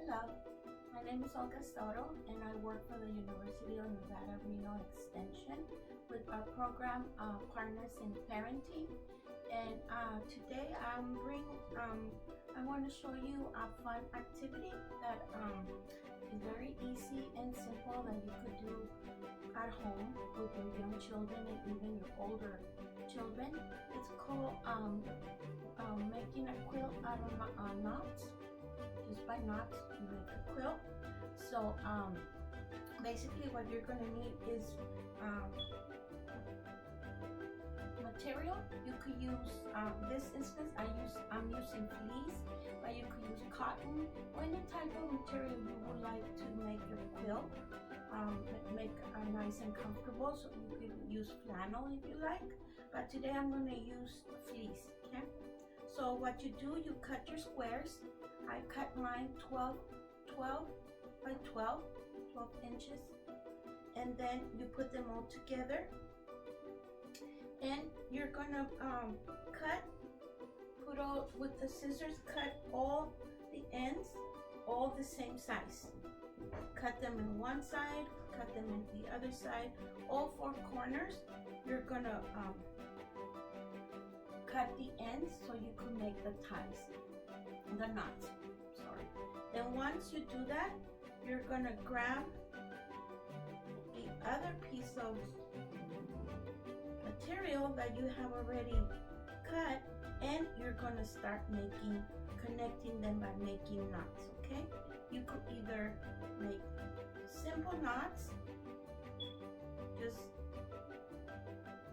Hello, my name is Olga Soto and I work for the University of Nevada, Reno Extension with our program Partners in Parenting. And today I want to show you a fun activity that is very easy and simple that you could do at home with your young children and even your older children. It's called making a quilt out of knots. Just by knots, you make a quilt. So basically what you're going to need is material. You could use this instance I'm using fleece, but you could use cotton or any type of material you would like to make your quilt make nice and comfortable. So you could use flannel if you like, but today I'm going to use fleece. Okay, so what you do, you cut your squares. I cut mine 12 by 12 inches, and then you put them all together, and you're gonna with the scissors, cut all the ends all the same size. Cut them in one side, cut them in the other side, all four corners. You're gonna cut the ends so you can make the ties, the knots, sorry. Then once you do that, you're gonna grab the other piece of material that you have already cut, and you're gonna start connecting them by making knots. Okay, you could either make simple knots, just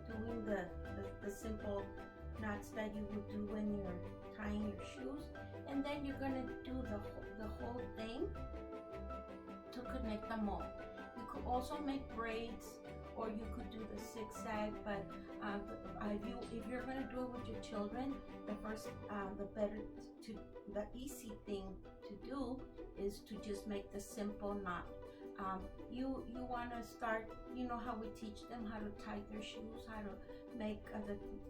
doing the simple knots that you would do when you're tying your shoes, and then you're gonna do the whole thing to connect them all. You could also make braids, or you could do the zigzag, but if you're gonna do it with your children, the easy thing to do is to just make the simple knot. You want to start, you know how we teach them how to tie their shoes, how to make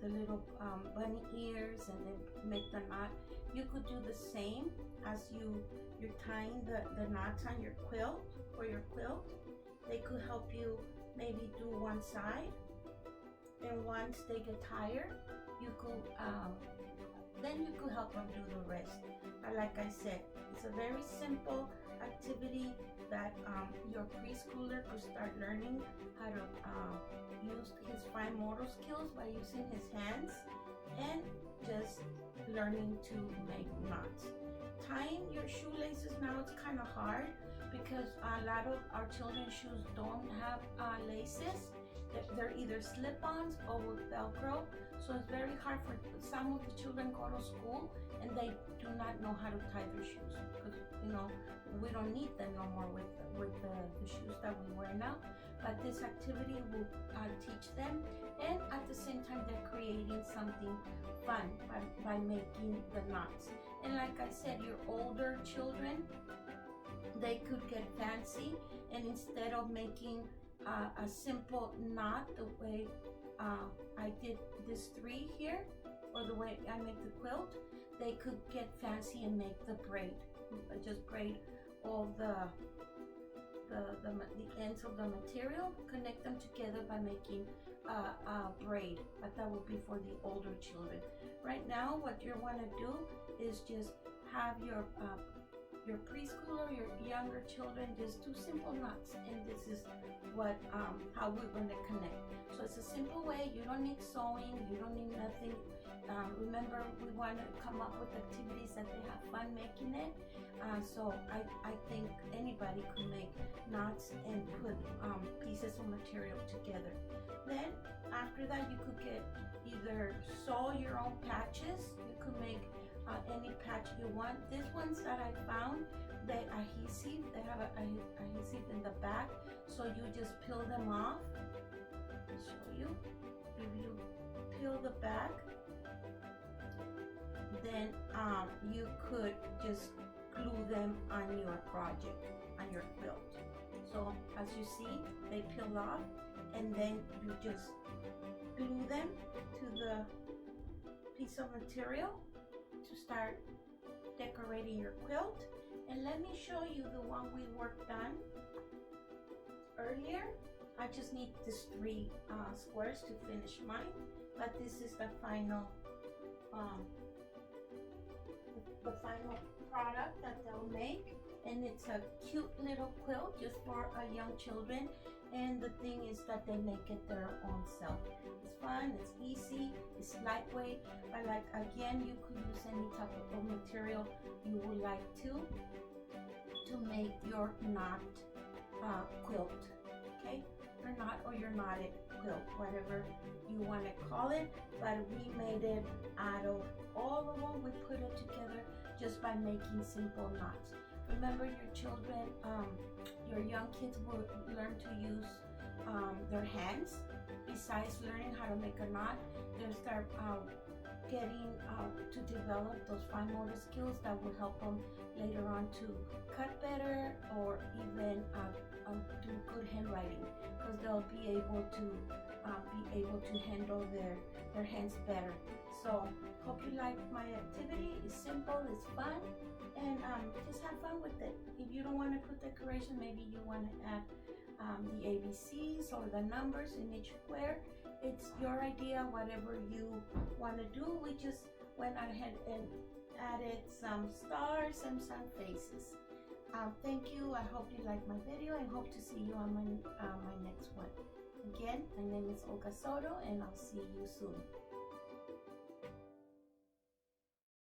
the little bunny ears, and then make the knot. You could do the same as you're tying the knots on your quilt, for your quilt. They could help you maybe do one side, and once they get tired, then you could help them do the rest. But like I said, it's a very simple activity that your preschooler could start learning how to use his fine motor skills by using his hands and just learning to make knots. Tying your shoelaces now, it's kind of hard because a lot of our children's shoes don't have laces. They're either slip-ons or with Velcro, so it's very hard for some of the children go to school and they do not know how to tie their shoes, because we don't need them no more with the shoes that we wear now. But this activity will teach them, and at the same time they're creating something fun by making the knots. And like I said, your older children, they could get fancy, and instead of making a simple knot the way I did this 3 here, or the way I make the quilt, they could get fancy and make the braid. Just braid all the ends of the material, connect them together by making a braid, but that would be for the older children. Right now, what you want to do is just have your preschooler, your younger children, just do simple knots, and this is how we're going to connect. So it's a simple way. You don't need sewing, you don't need nothing. Remember, we want to come up with activities that they have fun making it. So I think anybody could make knots and put pieces of material together. Then after that, you could either sew your own patches. You could make any patch you want. These ones that I found, they have an adhesive in the back, so you just peel them off. I'll show you. If you peel the back, then you could just glue them on your project, on your quilt. So as you see, they peel off, and then you just glue them to the piece of material to start decorating your quilt. And let me show you the one we worked on earlier. I just need these 3 squares to finish mine, but this is the final product that they'll make, and it's a cute little quilt just for young children. And the thing is that they make it their own self. It's fun, it's easy, it's lightweight, but like again, you could use any type of material you would like to make your knot quilt, okay? Your knotted quilt, whatever you want to call it. But we made it out of all of them. We put it together just by making simple knots. Remember, your children, your young kids will learn to use their hands. Besides learning how to make a knot, they'll start getting to develop those fine motor skills that will help them later on to cut better, or even do good handwriting, because they'll be able to handle their hands better. So hope you like my activity. It's simple, it's fun, and just have fun with it. If you don't want to put decoration, maybe you want to add the ABCs or the numbers in each square. It's your idea, whatever you want to do. We just went ahead and added some stars and some faces. Thank you. I hope you like my video, and hope to see you on my next one. Again, my name is Olga Soto, and I'll see you soon.